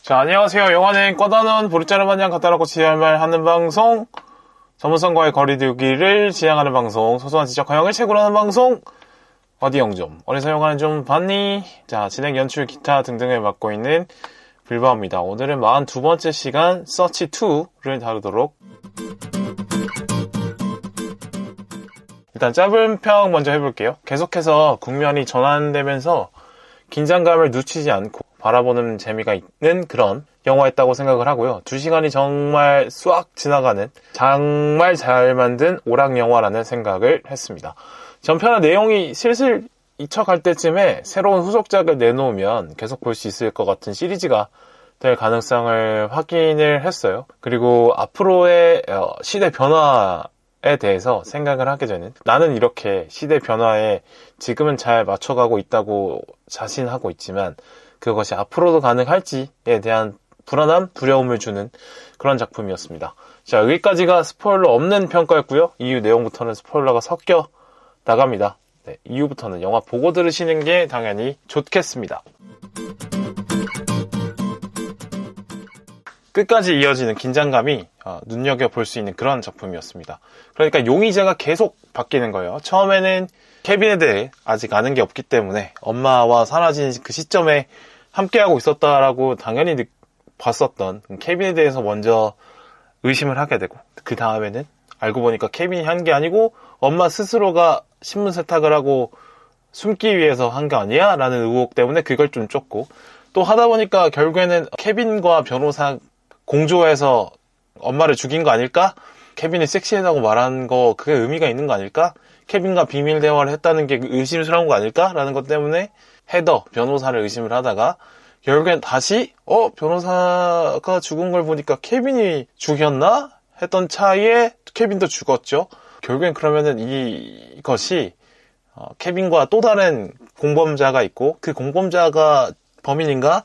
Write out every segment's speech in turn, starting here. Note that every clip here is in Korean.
자, 안녕하세요. 영화는 꺼다놓은 보리자루 마냥 갖다 놓고 지랄하는 방송, 전문성과의 거리두기를 지향하는 방송, 소소한 지적 허용을 채굴 하는 방송, 어디 영점, 어디서 영화는 좀 봤니? 자, 진행, 연출, 기타 등등을 맡고 있는 빌바오입니다. 오늘은 42번째 시간 서치2를 다루도록. 일단 짧은 평 먼저 해볼게요. 계속해서 국면이 전환되면서 긴장감을 늦추지 않고 바라보는 재미가 있는 그런 영화였다고 생각을 하고요. 2시간이 정말 쏙 지나가는 정말 잘 만든 오락 영화라는 생각을 했습니다. 전편의 내용이 슬슬 잊혀갈 때쯤에 새로운 후속작을 내놓으면 계속 볼 수 있을 것 같은 시리즈가 될 가능성을 확인을 했어요. 그리고 앞으로의 시대 변화에 대해서 생각을 하게 되는, 나는 이렇게 시대 변화에 지금은 잘 맞춰가고 있다고 자신하고 있지만 그것이 앞으로도 가능할지에 대한 불안함, 두려움을 주는 그런 작품이었습니다. 자, 여기까지가 스포일러 없는 평가였고요. 이후 내용부터는 스포일러가 섞여 나갑니다. 네, 이후부터는 영화 보고 들으시는 게 당연히 좋겠습니다. 끝까지 이어지는 긴장감이 눈여겨볼 수 있는 그런 작품이었습니다. 그러니까 용의자가 계속 바뀌는 거예요. 처음에는 케빈에 대해 아직 아는 게 없기 때문에 엄마와 사라진 그 시점에 함께하고 있었다라고 당연히 봤었던 케빈에 대해서 먼저 의심을 하게 되고, 그 다음에는 알고 보니까 케빈이 한 게 아니고 엄마 스스로가 신문 세탁을 하고 숨기 위해서 한 게 아니야? 라는 의혹 때문에 그걸 좀 쫓고, 또 하다 보니까 결국에는 케빈과 변호사 공조해서 엄마를 죽인 거 아닐까? 케빈이 섹시하다고 말한 거 그게 의미가 있는 거 아닐까? 케빈과 비밀 대화를 했다는 게 의심스러운 거 아닐까? 라는 것 때문에 헤더, 변호사를 의심을 하다가 결국엔 다시 변호사가 죽은 걸 보니까 케빈이 죽였나? 했던 차이에 케빈도 죽었죠. 결국엔 그러면은 이것이 케빈과 또 다른 공범자가 있고 그 공범자가 범인인가?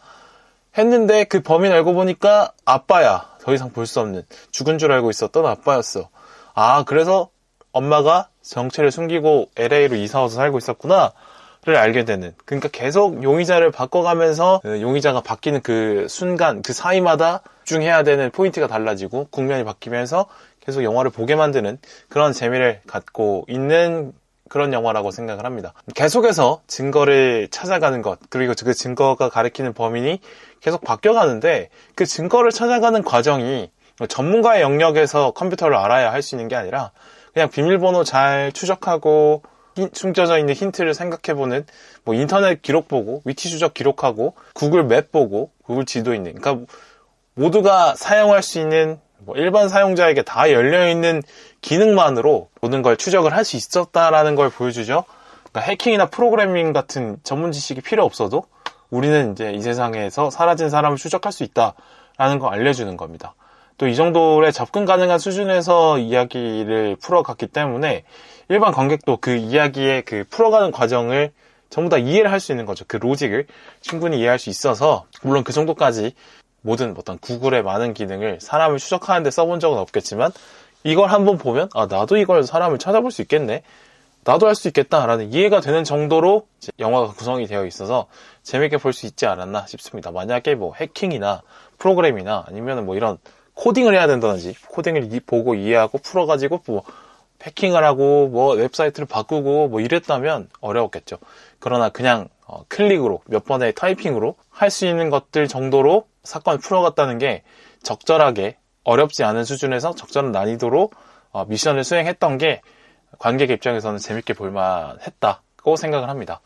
했는데 그 범인 알고 보니까 아빠야. 더 이상 볼 수 없는, 죽은 줄 알고 있었던 아빠였어. 아, 그래서 엄마가 정체를 숨기고 LA로 이사와서 살고 있었구나 를 알게 되는, 그러니까 계속 용의자를 바꿔가면서 용의자가 바뀌는 그 순간, 그 사이마다 집중해야 되는 포인트가 달라지고 국면이 바뀌면서 계속 영화를 보게 만드는 그런 재미를 갖고 있는 그런 영화라고 생각을 합니다. 계속해서 증거를 찾아가는 것, 그리고 그 증거가 가리키는 범인이 계속 바뀌어가는데 그 증거를 찾아가는 과정이 전문가의 영역에서 컴퓨터를 알아야 할 수 있는 게 아니라 그냥 비밀번호 잘 추적하고 숨겨져 있는 힌트를 생각해보는, 뭐 인터넷 기록 보고 위치 추적 기록하고 구글 맵 보고 구글 지도 있는, 그러니까 모두가 사용할 수 있는, 뭐 일반 사용자에게 다 열려있는 기능만으로 모든 걸 추적을 할 수 있었다라는 걸 보여주죠. 그러니까 해킹이나 프로그래밍 같은 전문 지식이 필요 없어도 우리는 이제 이 세상에서 사라진 사람을 추적할 수 있다라는 걸 알려주는 겁니다. 또 이 정도의 접근 가능한 수준에서 이야기를 풀어갔기 때문에 일반 관객도 그 이야기의 그 풀어가는 과정을 전부 다 이해를 할 수 있는 거죠. 그 로직을 충분히 이해할 수 있어서, 물론 그 정도까지 모든 어떤 구글의 많은 기능을 사람을 추적하는 데 써본 적은 없겠지만 이걸 한번 보면 나도 이걸 사람을 찾아볼 수 있겠네, 나도 할 수 있겠다라는 이해가 되는 정도로 영화가 구성이 되어 있어서 재밌게 볼 수 있지 않았나 싶습니다. 만약에 뭐 해킹이나 프로그램이나 아니면 뭐 이런 코딩을 해야 된다든지, 코딩을 보고 이해하고 풀어가지고 뭐 해킹을 하고 뭐 웹사이트를 바꾸고 뭐 이랬다면 어려웠겠죠. 그러나 그냥 클릭으로 몇 번의 타이핑으로 할 수 있는 것들 정도로 사건을 풀어갔다는 게 적절하게 어렵지 않은 수준에서 적절한 난이도로 미션을 수행했던 게 관객의 입장에서는 재밌게 볼만했다고 생각을 합니다.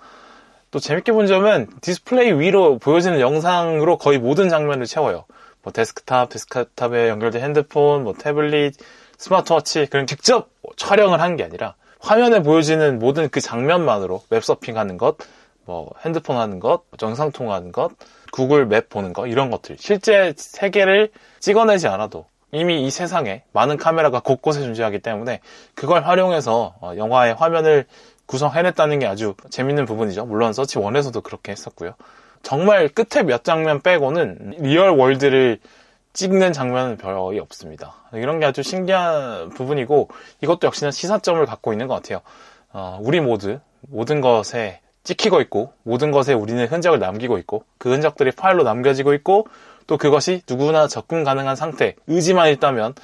또 재밌게 본 점은 디스플레이 위로 보여지는 영상으로 거의 모든 장면을 채워요. 뭐 데스크탑에 연결된 핸드폰, 뭐 태블릿, 스마트워치, 그런 직접 촬영을 한 게 아니라 화면에 보여지는 모든 그 장면만으로 웹서핑하는 것, 뭐 핸드폰 하는 것, 영상통화하는 것, 구글 맵 보는 것, 이런 것들 실제 세계를 찍어내지 않아도 이미 이 세상에 많은 카메라가 곳곳에 존재하기 때문에 그걸 활용해서 영화의 화면을 구성해냈다는 게 아주 재밌는 부분이죠. 물론 서치1에서도 그렇게 했었고요. 정말 끝에 몇 장면 빼고는 리얼 월드를 찍는 장면은 거의 없습니다. 이런 게 아주 신기한 부분이고, 이것도 역시나 시사점을 갖고 있는 것 같아요. 우리 모든 것에 찍히고 있고, 모든 것에 우리는 흔적을 남기고 있고, 그 흔적들이 파일로 남겨지고 있고, 또 그것이 누구나 접근 가능한 상태, 의지만 있다면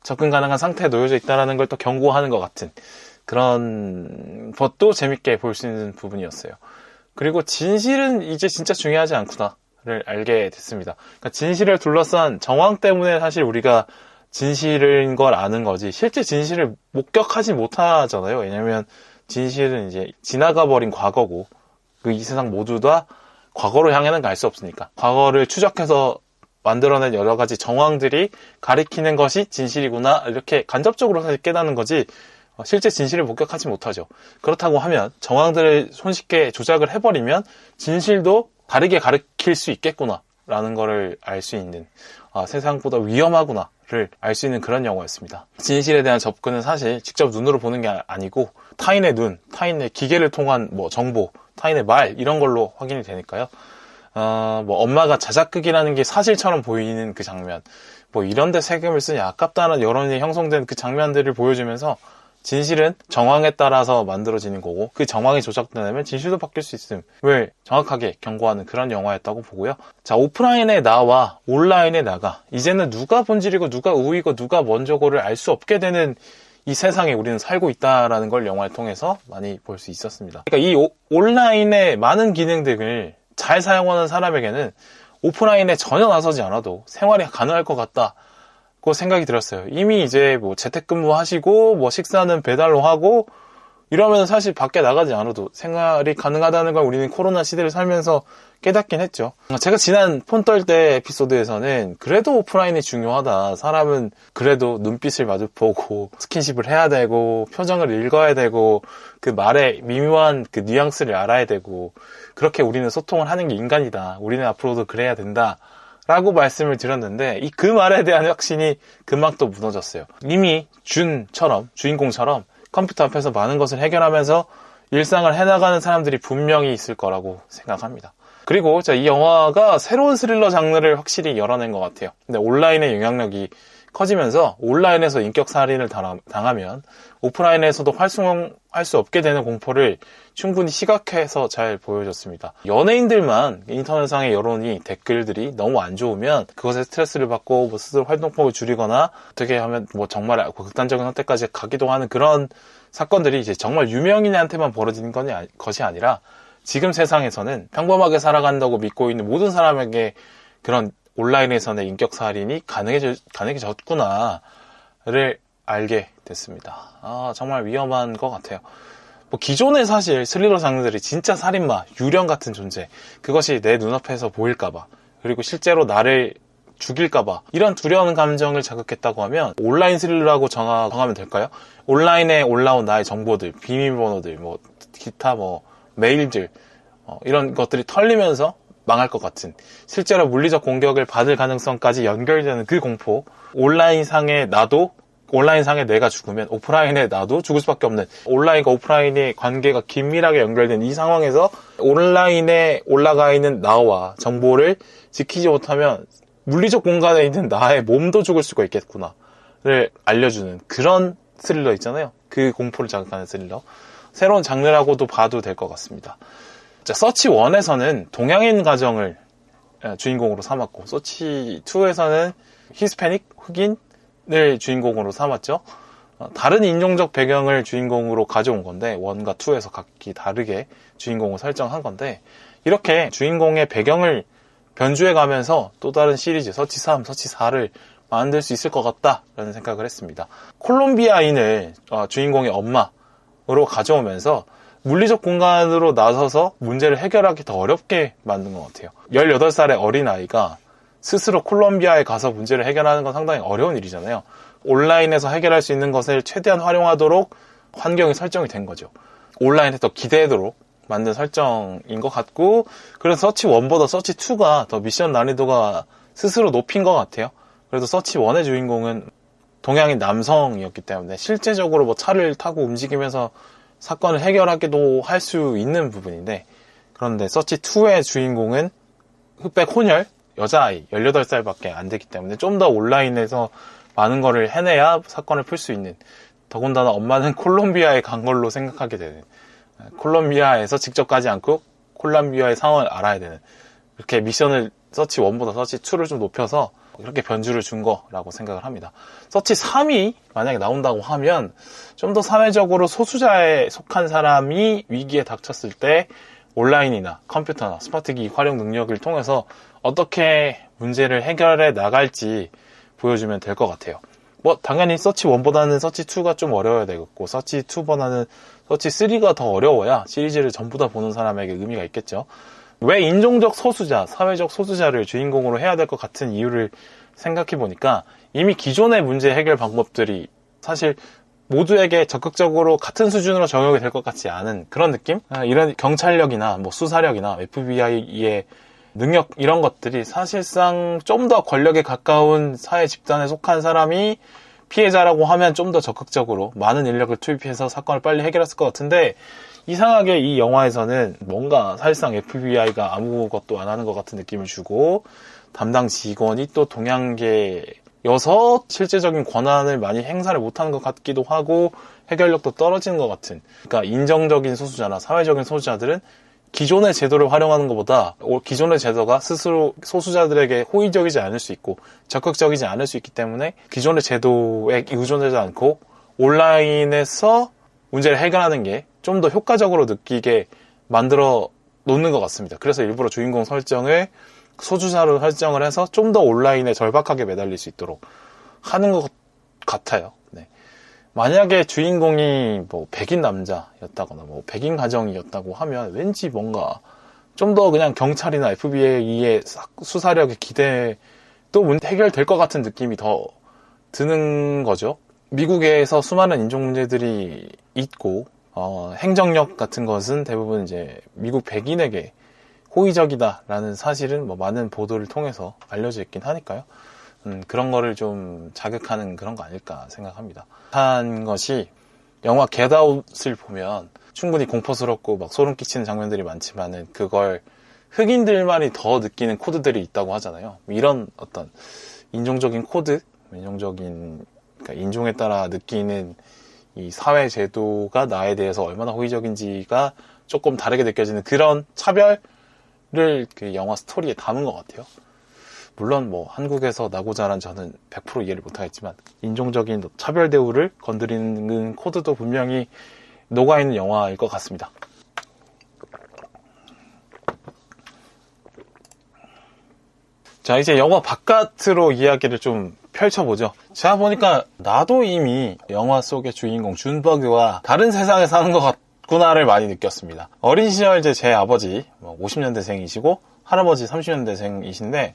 접근 가능한 상태에 놓여져 있다는 걸 또 경고하는 것 같은 그런 것도 재밌게 볼 수 있는 부분이었어요. 그리고 진실은 이제 진짜 중요하지 않구나를 알게 됐습니다. 그러니까 진실을 둘러싼 정황 때문에 사실 우리가 진실인 걸 아는 거지 실제 진실을 목격하지 못하잖아요. 왜냐면 진실은 이제 지나가 버린 과거고 그 이 세상 모두 다 과거로 향해는 갈 수 없으니까 과거를 추적해서 만들어낸 여러 가지 정황들이 가리키는 것이 진실이구나 이렇게 간접적으로 사실 깨닫는 거지 실제 진실을 목격하지 못하죠. 그렇다고 하면 정황들을 손쉽게 조작을 해버리면 진실도 다르게 가리킬 수 있겠구나 라는 거를 알 수 있는 세상보다 위험하구나를 알 수 있는 그런 영화였습니다. 진실에 대한 접근은 사실 직접 눈으로 보는 게 아니고 타인의 눈, 타인의 기계를 통한 뭐 정보, 타인의 말 이런 걸로 확인이 되니까요. 뭐 엄마가 자작극이라는 게 사실처럼 보이는 그 장면, 뭐 이런데 세금을 쓰니 아깝다는 여론이 형성된 그 장면들을 보여주면서 진실은 정황에 따라서 만들어지는 거고 그 정황이 조작되면 진실도 바뀔 수 있음을 정확하게 경고하는 그런 영화였다고 보고요. 자, 오프라인의 나와 온라인의 나가 이제는 누가 본질이고 누가 우위고 누가 먼저고를 알 수 없게 되는 이 세상에 우리는 살고 있다라는 걸 영화를 통해서 많이 볼 수 있었습니다. 그러니까 이 온라인의 많은 기능들을 잘 사용하는 사람에게는 오프라인에 전혀 나서지 않아도 생활이 가능할 것 같다고 생각이 들었어요. 이미 이제 뭐 재택근무 하시고 뭐 식사는 배달로 하고 이러면 사실 밖에 나가지 않아도 생활이 가능하다는 걸 우리는 코로나 시대를 살면서 깨닫긴 했죠. 제가 지난 폰 떨 때 에피소드에서는 그래도 오프라인이 중요하다. 사람은 그래도 눈빛을 마주보고 스킨십을 해야 되고 표정을 읽어야 되고 그 말의 미묘한 그 뉘앙스를 알아야 되고 그렇게 우리는 소통을 하는 게 인간이다. 우리는 앞으로도 그래야 된다. 라고 말씀을 드렸는데 그 말에 대한 확신이 금방 또 무너졌어요. 이미 주인공처럼 컴퓨터 앞에서 많은 것을 해결하면서 일상을 해나가는 사람들이 분명히 있을 거라고 생각합니다. 그리고 이 영화가 새로운 스릴러 장르를 확실히 열어낸 것 같아요. 근데 온라인의 영향력이 커지면서 온라인에서 인격살인을 당하면 오프라인에서도 활성할 수 없게 되는 공포를 충분히 시각해서 잘 보여줬습니다. 연예인들만 인터넷상의 여론이 댓글들이 너무 안 좋으면 그것에 스트레스를 받고 뭐 스스로 활동폭을 줄이거나 어떻게 하면 뭐 정말 극단적인 선택까지 가기도 하는 그런 사건들이 이제 정말 유명인한테만 벌어지는 것이 아니라 지금 세상에서는 평범하게 살아간다고 믿고 있는 모든 사람에게 그런 온라인에서의 인격살인이 가능해졌구나를 알게 됐습니다. 정말 위험한 것 같아요. 뭐 기존의 사실 스릴러 장르들이 진짜 살인마, 유령 같은 존재, 그것이 내 눈앞에서 보일까봐, 그리고 실제로 나를 죽일까봐 이런 두려운 감정을 자극했다고 하면 온라인 스릴러라고 정하면 될까요? 온라인에 올라온 나의 정보들, 비밀번호들, 뭐 기타 뭐 메일들 이런 것들이 털리면서 망할 것 같은 실제로 물리적 공격을 받을 가능성까지 연결되는 그 공포, 온라인상의 내가 죽으면 오프라인의 나도 죽을 수밖에 없는 온라인과 오프라인의 관계가 긴밀하게 연결된 이 상황에서 온라인에 올라가 있는 나와 정보를 지키지 못하면 물리적 공간에 있는 나의 몸도 죽을 수가 있겠구나를 알려주는 그런 스릴러 있잖아요. 그 공포를 자극하는 스릴러. 새로운 장르라고도 봐도 될 것 같습니다. 자, 서치1에서는 동양인 가정을 주인공으로 삼았고 서치2에서는 히스패닉, 흑인을 주인공으로 삼았죠. 다른 인종적 배경을 주인공으로 가져온 건데 1과 2에서 각기 다르게 주인공을 설정한 건데 이렇게 주인공의 배경을 변주해가면서 또 다른 시리즈 서치3, 서치4를 만들 수 있을 것 같다라는 생각을 했습니다. 콜롬비아인을 주인공의 엄마로 가져오면서 물리적 공간으로 나서서 문제를 해결하기 더 어렵게 만든 것 같아요. 18살의 어린아이가 스스로 콜롬비아에 가서 문제를 해결하는 건 상당히 어려운 일이잖아요. 온라인에서 해결할 수 있는 것을 최대한 활용하도록 환경이 설정이 된 거죠. 온라인에 더 기대도록 만든 설정인 것 같고, 그래서 서치1보다 서치2가 더 미션 난이도가 스스로 높인 것 같아요. 그래도 서치1의 주인공은 동양인 남성이었기 때문에 실제적으로 뭐 차를 타고 움직이면서 사건을 해결하기도 할 수 있는 부분인데, 그런데 서치2의 주인공은 흑백 혼혈 여자아이 18살밖에 안 되기 때문에 좀 더 온라인에서 많은 거를 해내야 사건을 풀 수 있는, 더군다나 엄마는 콜롬비아에 간 걸로 생각하게 되는, 콜롬비아에서 직접 가지 않고 콜롬비아의 상황을 알아야 되는, 이렇게 미션을 서치 1보다 서치 2를 좀 높여서 그렇게 변주를 준 거라고 생각을 합니다. 서치 3이 만약에 나온다고 하면 좀 더 사회적으로 소수자에 속한 사람이 위기에 닥쳤을 때 온라인이나 컴퓨터나 스마트기기 활용 능력을 통해서 어떻게 문제를 해결해 나갈지 보여주면 될 것 같아요. 뭐 당연히 서치 1보다는 서치 2가 좀 어려워야 되겠고 서치 2보다는 서치 3가 더 어려워야 시리즈를 전부 다 보는 사람에게 의미가 있겠죠. 왜 인종적 소수자, 사회적 소수자를 주인공으로 해야 될 것 같은 이유를 생각해 보니까 이미 기존의 문제 해결 방법들이 사실 모두에게 적극적으로 같은 수준으로 적용이 될 것 같지 않은 그런 느낌? 이런 경찰력이나 뭐 수사력이나 FBI의 능력 이런 것들이 사실상 좀 더 권력에 가까운 사회 집단에 속한 사람이 피해자라고 하면 좀 더 적극적으로 많은 인력을 투입해서 사건을 빨리 해결했을 것 같은데 이상하게 이 영화에서는 뭔가 사실상 FBI가 아무것도 안 하는 것 같은 느낌을 주고 담당 직원이 또 동양계여서 실제적인 권한을 많이 행사를 못하는 것 같기도 하고 해결력도 떨어지는 것 같은 그러니까 인정적인 소수자나 사회적인 소수자들은 기존의 제도를 활용하는 것보다 기존의 제도가 스스로 소수자들에게 호의적이지 않을 수 있고 적극적이지 않을 수 있기 때문에 기존의 제도에 의존하지 않고 온라인에서 문제를 해결하는 게 좀 더 효과적으로 느끼게 만들어 놓는 것 같습니다. 그래서 일부러 주인공 설정을 소수자로 설정을 해서 좀 더 온라인에 절박하게 매달릴 수 있도록 하는 것 같아요. 네. 만약에 주인공이 뭐 백인 남자였다거나 뭐 백인 가정이었다고 하면 왠지 뭔가 좀 더 그냥 경찰이나 FBI의 수사력의 기대도 해결될 것 같은 느낌이 더 드는 거죠. 미국에서 수많은 인종 문제들이 있고 행정력 같은 것은 대부분 이제 미국 백인에게 호의적이다라는 사실은 뭐 많은 보도를 통해서 알려져 있긴 하니까요. 그런 거를 좀 자극하는 그런 거 아닐까 생각합니다. 한 것이 영화 겟아웃을 보면 충분히 공포스럽고 막 소름 끼치는 장면들이 많지만은 그걸 흑인들만이 더 느끼는 코드들이 있다고 하잖아요. 이런 어떤 인종적인 코드, 그러니까 인종에 따라 느끼는 이 사회 제도가 나에 대해서 얼마나 호의적인지가 조금 다르게 느껴지는 그런 차별을 그 영화 스토리에 담은 것 같아요. 물론 뭐 한국에서 나고 자란 저는 100% 이해를 못하겠지만 인종적인 차별 대우를 건드리는 코드도 분명히 녹아있는 영화일 것 같습니다. 자, 이제 영화 바깥으로 이야기를 좀 펼쳐보죠. 제가 보니까 나도 이미 영화 속의 주인공 준버그와 다른 세상에 사는 것 같구나를 많이 느꼈습니다. 어린 시절 제 아버지 50년대생이시고 할아버지 30년대생이신데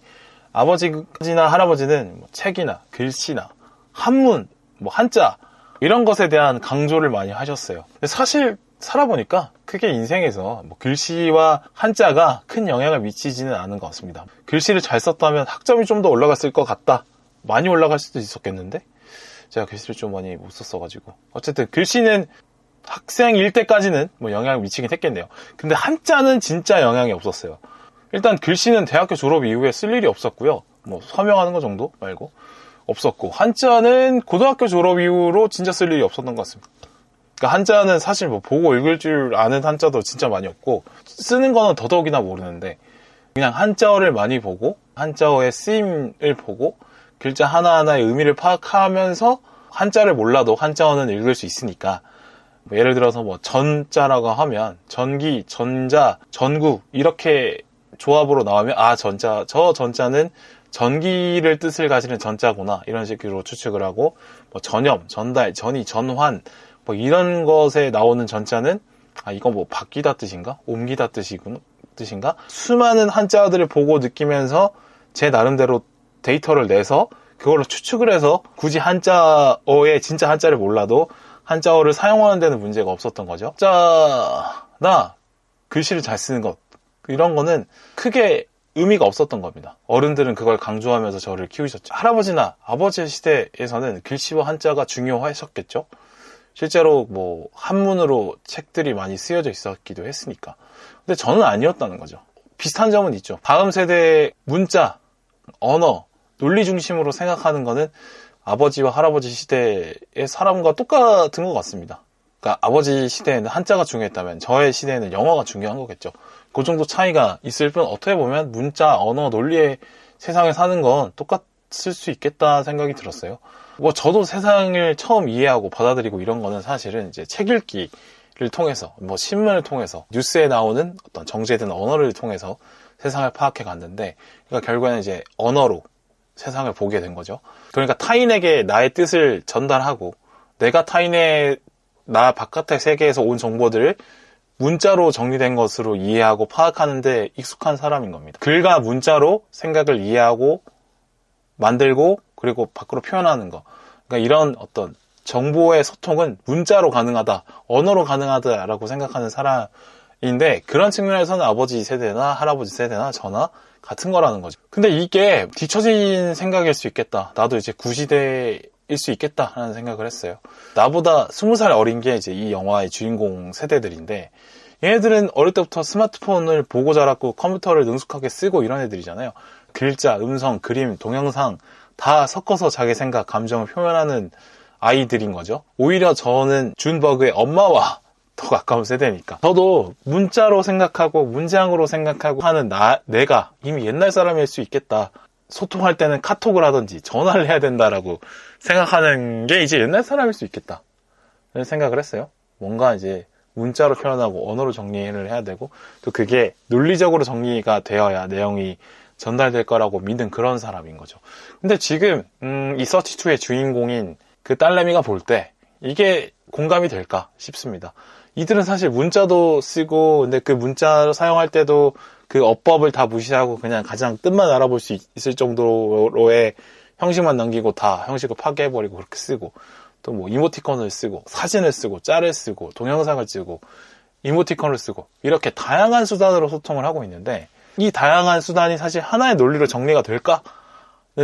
아버지나 할아버지는 뭐 책이나 글씨나 한문, 뭐 한자 이런 것에 대한 강조를 많이 하셨어요. 근데 사실 살아보니까 크게 인생에서 뭐 글씨와 한자가 큰 영향을 미치지는 않은 것 같습니다. 글씨를 잘 썼다면 학점이 좀 더 올라갔을 것 같다. 많이 올라갈 수도 있었겠는데 제가 글씨를 좀 많이 못 썼어가지고 어쨌든 글씨는 학생일 때까지는 뭐 영향을 미치긴 했겠네요. 근데 한자는 진짜 영향이 없었어요. 일단 글씨는 대학교 졸업 이후에 쓸 일이 없었고요. 뭐 서명하는 거 정도 말고 없었고 한자는 고등학교 졸업 이후로 진짜 쓸 일이 없었던 것 같습니다. 그러니까 한자는 사실 뭐 보고 읽을 줄 아는 한자도 진짜 많이 없고 쓰는 거는 더더욱이나 모르는데 그냥 한자어를 많이 보고 한자어의 쓰임을 보고 글자 하나하나의 의미를 파악하면서 한자를 몰라도 한자어는 읽을 수 있으니까 뭐 예를 들어서 뭐 전자라고 하면 전기, 전자, 전구 이렇게 조합으로 나오면 저 전자는 전기를 뜻을 가지는 전자구나 이런 식으로 추측을 하고 뭐 전염, 전달, 전이, 전환 뭐 이런 것에 나오는 전자는 이거 뭐 바뀌다 뜻인가? 옮기다 뜻인가? 수많은 한자들을 보고 느끼면서 제 나름대로 데이터를 내서 그걸로 추측을 해서 굳이 한자어의 진짜 한자를 몰라도 한자어를 사용하는 데는 문제가 없었던 거죠. 한자나 글씨를 잘 쓰는 것 이런 거는 크게 의미가 없었던 겁니다. 어른들은 그걸 강조하면서 저를 키우셨죠. 할아버지나 아버지 시대에서는 글씨와 한자가 중요하셨겠죠. 실제로 뭐 한문으로 책들이 많이 쓰여져 있었기도 했으니까. 근데 저는 아니었다는 거죠. 비슷한 점은 있죠. 다음 세대의 문자, 언어, 논리 중심으로 생각하는 거는 아버지와 할아버지 시대의 사람과 똑같은 것 같습니다. 그러니까 아버지 시대에는 한자가 중요했다면 저의 시대에는 영어가 중요한 거겠죠. 그 정도 차이가 있을 뿐 어떻게 보면 문자, 언어, 논리의 세상에 사는 건 똑같을 수 있겠다 생각이 들었어요. 뭐 저도 세상을 처음 이해하고 받아들이고 이런 거는 사실은 이제 책 읽기를 통해서, 뭐 신문을 통해서, 뉴스에 나오는 어떤 정제된 언어를 통해서 세상을 파악해 갔는데, 그러니까 결국에는 이제 언어로 세상을 보게 된 거죠. 그러니까 타인에게 나의 뜻을 전달하고 내가 타인의 나 바깥의 세계에서 온 정보들을 문자로 정리된 것으로 이해하고 파악하는데 익숙한 사람인 겁니다. 글과 문자로 생각을 이해하고 만들고 그리고 밖으로 표현하는 거. 그러니까 이런 어떤 정보의 소통은 문자로 가능하다, 언어로 가능하다라고 생각하는 사람인데, 그런 측면에서는 아버지 세대나 할아버지 세대나 저나 같은 거라는 거죠. 근데 이게 뒤처진 생각일 수 있겠다. 나도 이제 구시대일 수 있겠다라는 생각을 했어요. 나보다 20살 어린 게 이제 이 영화의 주인공 세대들인데, 얘네들은 어릴 때부터 스마트폰을 보고 자랐고 컴퓨터를 능숙하게 쓰고 이런 애들이잖아요. 글자, 음성, 그림, 동영상 다 섞어서 자기 생각, 감정을 표현하는 아이들인 거죠. 오히려 저는 준버그의 엄마와 더 가까운 세대니까. 저도 문자로 생각하고 문장으로 생각하고 하는 내가 이미 옛날 사람일 수 있겠다. 소통할 때는 카톡을 하든지 전화를 해야 된다라고 생각하는 게 이제 옛날 사람일 수 있겠다. 이런 생각을 했어요. 뭔가 이제 문자로 표현하고 언어로 정리를 해야 되고, 또 그게 논리적으로 정리가 되어야 내용이 전달될 거라고 믿는 그런 사람인 거죠. 근데 지금 이 서치2의 주인공인 그 딸내미가 볼 때 이게 공감이 될까 싶습니다. 이들은 사실 문자도 쓰고, 근데 그 문자를 사용할 때도 그 어법을 다 무시하고 그냥 가장 뜻만 알아볼 수 있을 정도로의 형식만 남기고 다 형식을 파괴해버리고 그렇게 쓰고, 또 뭐 이모티콘을 쓰고 사진을 쓰고 짤을 쓰고 동영상을 찍고 이모티콘을 쓰고 이렇게 다양한 수단으로 소통을 하고 있는데, 이 다양한 수단이 사실 하나의 논리로 정리가 될까는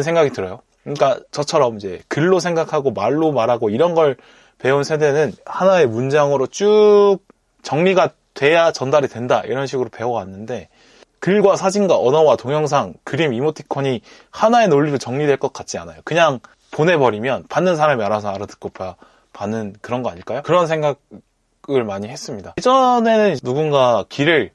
생각이 들어요. 그러니까 저처럼 이제 글로 생각하고 말로 말하고 이런 걸 배운 세대는 하나의 문장으로 쭉 정리가 돼야 전달이 된다 이런 식으로 배워왔는데, 글과 사진과 언어와 동영상, 그림, 이모티콘이 하나의 논리로 정리될 것 같지 않아요. 그냥 보내버리면 받는 사람이 알아서 알아듣고 받는 그런 거 아닐까요? 그런 생각을 많이 했습니다. 예전에는 누군가 길을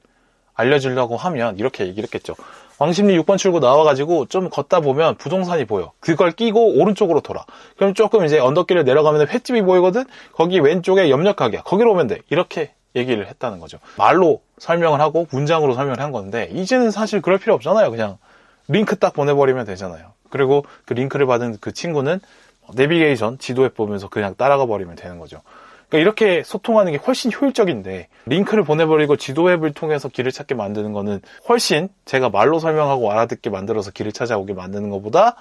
알려주려고 하면 이렇게 얘기를 했겠죠. 왕십리 6번 출구 나와가지고 좀 걷다 보면 부동산이 보여. 그걸 끼고 오른쪽으로 돌아. 그럼 조금 이제 언덕길을 내려가면 횟집이 보이거든? 거기 왼쪽에 염려가게야. 거기로 오면 돼. 이렇게 얘기를 했다는 거죠. 말로 설명을 하고 문장으로 설명을 한 건데, 이제는 사실 그럴 필요 없잖아요. 그냥 링크 딱 보내버리면 되잖아요. 그리고 그 링크를 받은 그 친구는 내비게이션, 지도 앱 보면서 그냥 따라가 버리면 되는 거죠. 그러니까 이렇게 소통하는 게 훨씬 효율적인데, 링크를 보내버리고 지도 앱을 통해서 길을 찾게 만드는 거는 훨씬 제가 말로 설명하고 알아듣게 만들어서 길을 찾아오게 만드는 것보다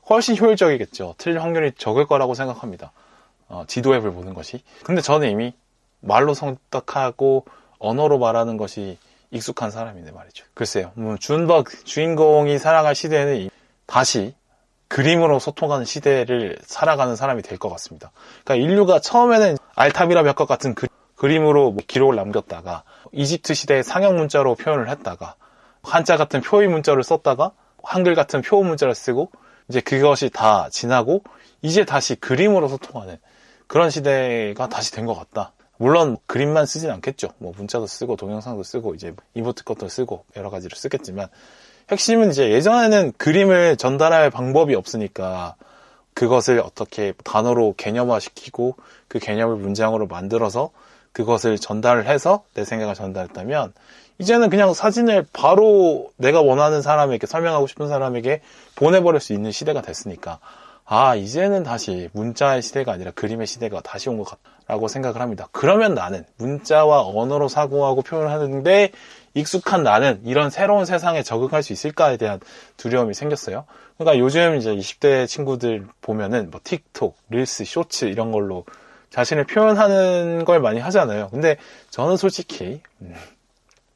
훨씬 효율적이겠죠. 틀릴 확률이 적을 거라고 생각합니다. 지도 앱을 보는 것이. 근데 저는 이미 말로 선택하고 언어로 말하는 것이 익숙한 사람인데 말이죠. 글쎄요. 준버그 주인공이 살아갈 시대에는 다시 그림으로 소통하는 시대를 살아가는 사람이 될 것 같습니다. 그러니까 인류가 처음에는 알타비라 벽과 같은 그림으로 기록을 남겼다가, 이집트 시대의 상형 문자로 표현을 했다가, 한자 같은 표의 문자를 썼다가 한글 같은 표 문자를 쓰고, 이제 그것이 다 지나고 이제 다시 그림으로 소통하는 그런 시대가 다시 된 것 같다. 물론 그림만 쓰진 않겠죠. 뭐 문자도 쓰고 동영상도 쓰고 이제 이모티콘도 쓰고 여러 가지를 쓰겠지만, 핵심은 이제 예전에는 그림을 전달할 방법이 없으니까 그것을 어떻게 단어로 개념화시키고 그 개념을 문장으로 만들어서 그것을 전달을 해서 내 생각을 전달했다면, 이제는 그냥 사진을 바로 내가 원하는 사람에게, 설명하고 싶은 사람에게 보내버릴 수 있는 시대가 됐으니까, 이제는 다시 문자의 시대가 아니라 그림의 시대가 다시 온 것 같다고 생각을 합니다. 그러면 나는 문자와 언어로 사고하고 표현하는데 익숙한 나는 이런 새로운 세상에 적응할 수 있을까에 대한 두려움이 생겼어요. 그러니까 요즘 이제 20대 친구들 보면은 뭐 틱톡, 릴스, 쇼츠 이런 걸로 자신을 표현하는 걸 많이 하잖아요. 근데 저는 솔직히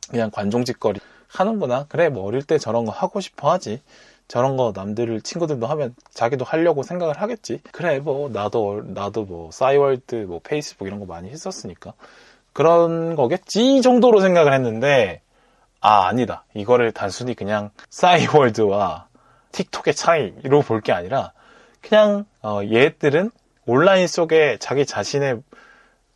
그냥 관종짓거리 하는구나. 그래, 뭐 어릴 때 저런 거 하고 싶어 하지. 저런 거 남들 친구들도 하면 자기도 하려고 생각을 하겠지. 그래, 뭐 나도 뭐 싸이월드, 뭐 페이스북 이런 거 많이 했었으니까 그런 거겠지 정도로 생각을 했는데, 아니다. 이거를 단순히 그냥 싸이월드와 틱톡의 차이로 볼 게 아니라, 그냥 얘들은 온라인 속에 자기 자신의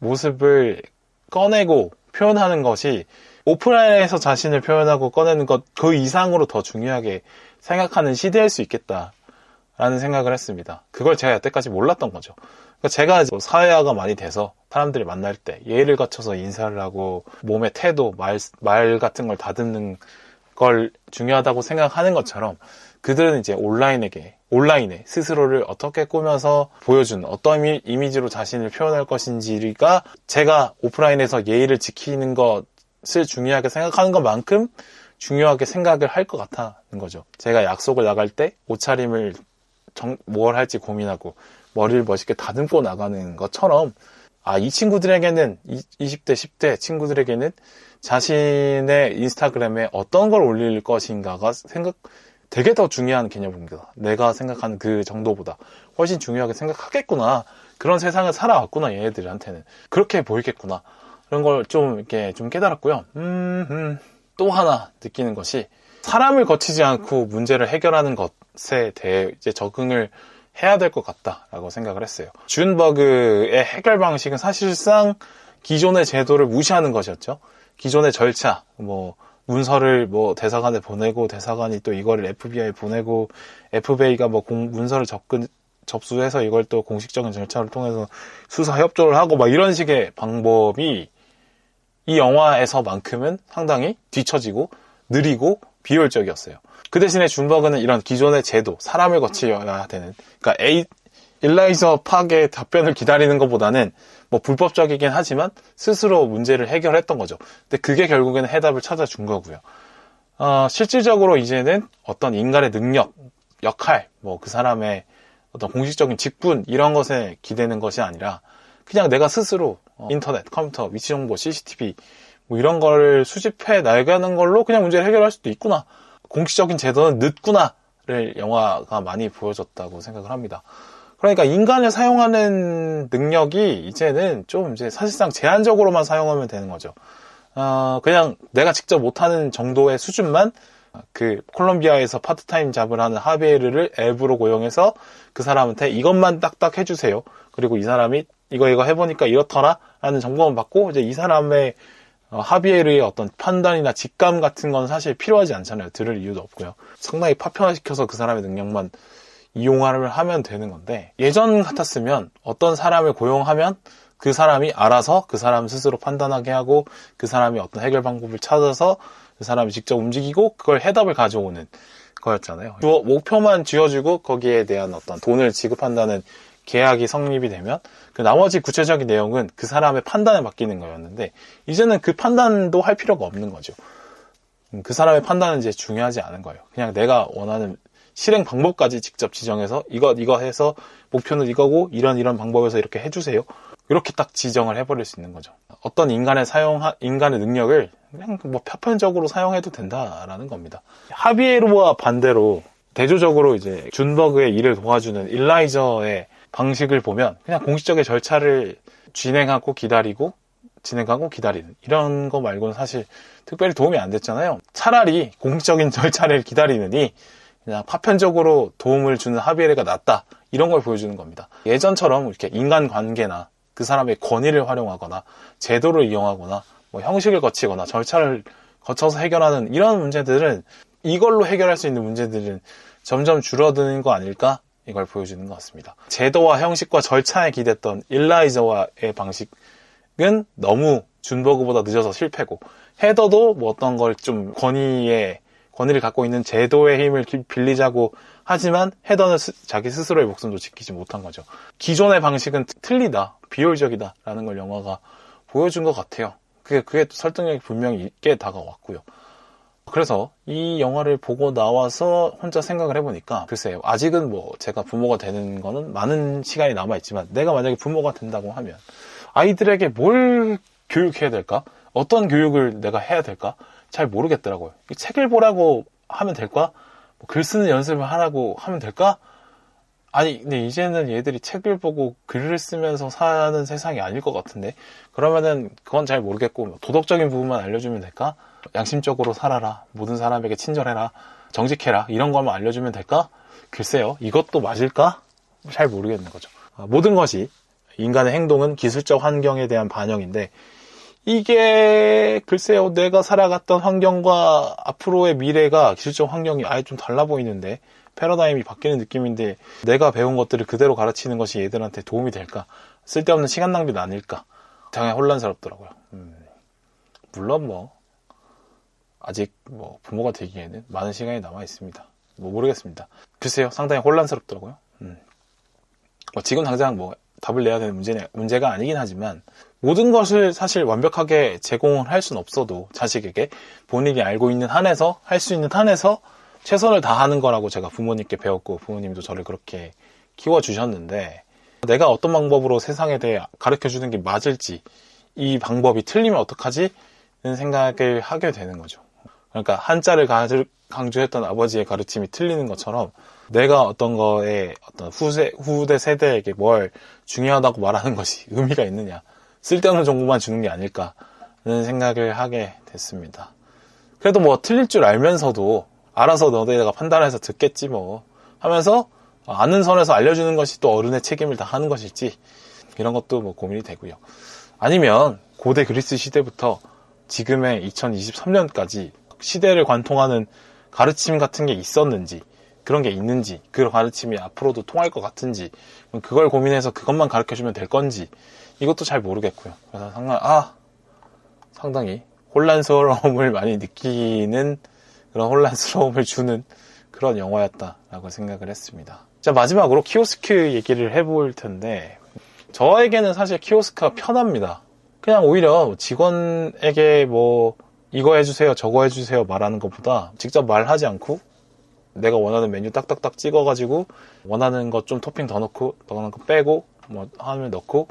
모습을 꺼내고 표현하는 것이 오프라인에서 자신을 표현하고 꺼내는 것 그 이상으로 더 중요하게 생각하는 시대일 수 있겠다라는 생각을 했습니다. 그걸 제가 여태까지 몰랐던 거죠. 그러니까 제가 사회화가 많이 돼서 사람들이 만날 때 예의를 갖춰서 인사를 하고 몸의 태도, 말 같은 걸 다듬는 걸 중요하다고 생각하는 것처럼 그들은 이제 온라인에 스스로를 어떻게 꾸며서 보여준 어떤 이미지로 자신을 표현할 것인지가 제가 오프라인에서 예의를 지키는 것을 중요하게 생각하는 것만큼 중요하게 생각을 할 것 같다는 거죠. 제가 약속을 나갈 때 옷차림을 뭘 할지 고민하고 머리를 멋있게 다듬고 나가는 것처럼 이 친구들에게는 20대, 10대 친구들에게는 자신의 인스타그램에 어떤 걸 올릴 것인가가 되게 더 중요한 개념입니다. 내가 생각하는 그 정도보다 훨씬 중요하게 생각하겠구나. 그런 세상을 살아왔구나, 얘네들한테는. 그렇게 보이겠구나. 그런 걸 좀 깨달았고요. 또 하나 느끼는 것이 사람을 거치지 않고 문제를 해결하는 것에 대해 이제 적응을 해야 될 것 같다라고 생각을 했어요. 준버그의 해결 방식은 사실상 기존의 제도를 무시하는 것이었죠. 기존의 절차, 문서를 대사관에 보내고 대사관이 또 이거를 FBI에 보내고 FBI가 문서를 접수해서 이걸 또 공식적인 절차를 통해서 수사 협조를 하고 이런 식의 방법이 이 영화에서만큼은 상당히 뒤처지고 느리고 비효율적이었어요. 그 대신에 준버그는 이런 기존의 제도, 사람을 거쳐야 되는, 그러니까 일라이저 팍의 답변을 기다리는 것보다는 불법적이긴 하지만 스스로 문제를 해결했던 거죠. 근데 그게 결국에는 해답을 찾아준 거고요. 실질적으로 이제는 어떤 인간의 능력, 역할, 그 사람의 어떤 공식적인 직분 이런 것에 기대는 것이 아니라 그냥 내가 스스로 인터넷, 컴퓨터, 위치 정보, CCTV 이런 거를 수집해 나가는 걸로 그냥 문제를 해결할 수도 있구나. 공식적인 제도는 늦구나를 영화가 많이 보여줬다고 생각을 합니다. 그러니까 인간을 사용하는 능력이 이제는 좀 사실상 제한적으로만 사용하면 되는 거죠. 그냥 내가 직접 못하는 정도의 수준만 그 콜롬비아에서 파트타임 잡을 하는 하비에르를 앱으로 고용해서 그 사람한테 이것만 딱딱 해주세요. 그리고 이 사람이 이거 해보니까 이렇더라 라는 정보만 받고 이제 이 사람의 하비에르의 어떤 판단이나 직감 같은 건 사실 필요하지 않잖아요. 들을 이유도 없고요. 상당히 파편화시켜서 그 사람의 능력만 이용을 하면 되는 건데 예전 같았으면 어떤 사람을 고용하면 그 사람이 알아서 그 사람 스스로 판단하게 하고 그 사람이 어떤 해결 방법을 찾아서 그 사람이 직접 움직이고 그걸 해답을 가져오는 거였잖아요. 목표만 쥐어주고 거기에 대한 어떤 돈을 지급한다는 계약이 성립이 되면 그 나머지 구체적인 내용은 그 사람의 판단에 맡기는 거였는데 이제는 그 판단도 할 필요가 없는 거죠. 그 사람의 판단은 이제 중요하지 않은 거예요. 그냥 내가 원하는 실행 방법까지 직접 지정해서 이거 해서 목표는 이거고 이런 방법에서 이렇게 해주세요. 이렇게 딱 지정을 해버릴 수 있는 거죠. 어떤 인간의 능력을 그냥 파편적으로 사용해도 된다라는 겁니다. 하비에르와 반대로 대조적으로 이제 준버그의 일을 도와주는 일라이저의 방식을 보면 그냥 공식적인 절차를 진행하고 기다리는 이런 거 말고는 사실 특별히 도움이 안 됐잖아요. 차라리 공식적인 절차를 기다리느니 그냥 파편적으로 도움을 주는 하비에르가 낫다 이런 걸 보여주는 겁니다. 예전처럼 이렇게 인간관계나 그 사람의 권위를 활용하거나 제도를 이용하거나 형식을 거치거나 절차를 거쳐서 해결하는 이런 문제들은 이걸로 해결할 수 있는 문제들은 점점 줄어드는 거 아닐까? 이걸 보여주는 것 같습니다. 제도와 형식과 절차에 기댔던 일라이저와의 방식은 너무 준버그보다 늦어서 실패고 헤더도 어떤 걸 좀 권위를 갖고 있는 제도의 힘을 빌리자고 하지만 헤더는 자기 스스로의 목숨도 지키지 못한 거죠. 기존의 방식은 틀리다, 비효율적이다 라는 걸 영화가 보여준 것 같아요. 그게 설득력이 분명히 있게 다가왔고요. 그래서 이 영화를 보고 나와서 혼자 생각을 해보니까 글쎄요. 아직은 제가 부모가 되는 거는 많은 시간이 남아있지만 내가 만약에 부모가 된다고 하면 아이들에게 뭘 교육해야 될까? 어떤 교육을 내가 해야 될까? 잘 모르겠더라고요. 책을 보라고 하면 될까? 글 쓰는 연습을 하라고 하면 될까? 아니, 근데 이제는 얘들이 책을 보고 글을 쓰면서 사는 세상이 아닐 것 같은데 그러면은 그건 잘 모르겠고 도덕적인 부분만 알려주면 될까? 양심적으로 살아라. 모든 사람에게 친절해라. 정직해라. 이런 것만 알려주면 될까? 글쎄요. 이것도 맞을까? 잘 모르겠는 거죠. 모든 것이 인간의 행동은 기술적 환경에 대한 반영인데, 이게 글쎄요, 내가 살아갔던 환경과 앞으로의 미래가 기술적 환경이 아예 좀 달라 보이는데, 패러다임이 바뀌는 느낌인데 내가 배운 것들을 그대로 가르치는 것이 얘들한테 도움이 될까? 쓸데없는 시간 낭비는 아닐까? 당연히 혼란스럽더라고요. 물론 뭐 아직 뭐 부모가 되기에는 많은 시간이 남아 있습니다. 뭐 모르겠습니다. 글쎄요, 상당히 혼란스럽더라고요. 지금 당장 뭐 답을 내야 되는 문제가 아니긴 하지만, 모든 것을 사실 완벽하게 제공을 할 수는 없어도 자식에게 본인이 알고 있는 한에서, 할 수 있는 한에서 최선을 다하는 거라고 제가 부모님께 배웠고, 부모님도 저를 그렇게 키워주셨는데, 내가 어떤 방법으로 세상에 대해 가르쳐주는 게 맞을지, 이 방법이 틀리면 어떡하지? 는 생각을 하게 되는 거죠. 그러니까 한자를 강조했던 아버지의 가르침이 틀리는 것처럼, 내가 어떤 거에 어떤 후대 세대에게 뭘 중요하다고 말하는 것이 의미가 있느냐, 쓸데없는 정보만 주는 게 아닐까는 생각을 하게 됐습니다. 그래도 뭐 틀릴 줄 알면서도 알아서 너네가 판단해서 듣겠지 뭐 하면서 아는 선에서 알려주는 것이 또 어른의 책임을 다하는 것일지, 이런 것도 뭐 고민이 되고요. 아니면 고대 그리스 시대부터 지금의 2023년까지 시대를 관통하는 가르침 같은 게 있었는지, 그런 게 있는지, 그 가르침이 앞으로도 통할 것 같은지, 그걸 고민해서 그것만 가르쳐주면 될 건지, 이것도 잘 모르겠고요. 그래서 상당히 혼란스러움을 많이 느끼는, 그런 혼란스러움을 주는 그런 영화였다라고 생각을 했습니다. 자, 마지막으로 키오스크 얘기를 해볼 텐데, 저에게는 사실 키오스크가 편합니다. 그냥 오히려 직원에게 뭐 이거 해주세요 저거 해주세요 말하는 것보다 직접 말하지 않고 내가 원하는 메뉴 딱딱딱 찍어가지고 원하는 것 좀 토핑 더 넣고 원하는 거 빼고 뭐 하면 넣고,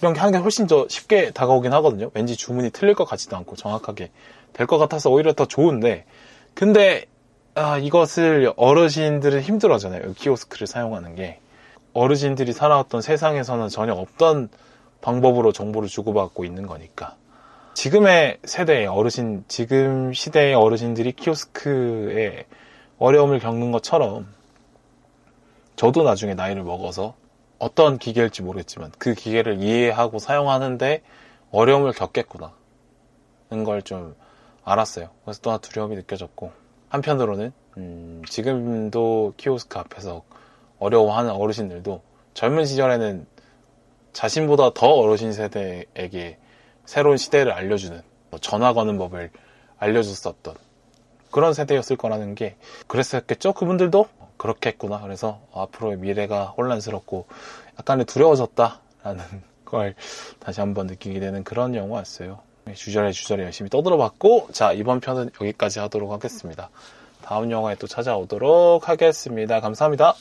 이런 게 하는 게 훨씬 더 쉽게 다가오긴 하거든요. 왠지 주문이 틀릴 것 같지도 않고 정확하게 될 것 같아서 오히려 더 좋은데, 근데 이것을 어르신들은 힘들어하잖아요. 키오스크를 사용하는 게. 어르신들이 살아왔던 세상에서는 전혀 없던 방법으로 정보를 주고받고 있는 거니까. 지금의 세대의 어르신, 지금 시대의 어르신들이 키오스크에 어려움을 겪는 것처럼, 저도 나중에 나이를 먹어서 어떤 기계일지 모르겠지만 그 기계를 이해하고 사용하는데 어려움을 겪겠구나 는 걸 좀 알았어요. 그래서 또 두려움이 느껴졌고, 한편으로는 지금도 키오스크 앞에서 어려워하는 어르신들도 젊은 시절에는 자신보다 더 어르신 세대에게 새로운 시대를 알려주는, 전화 거는 법을 알려줬었던 그런 세대였을 거라는 게, 그랬었겠죠? 그분들도 그렇게 했구나. 그래서 앞으로의 미래가 혼란스럽고 약간의 두려워졌다라는 걸 다시 한번 느끼게 되는 그런 영화였어요. 주저리 열심히 떠들어봤고, 자, 이번 편은 여기까지 하도록 하겠습니다. 다음 영화에 또 찾아오도록 하겠습니다. 감사합니다.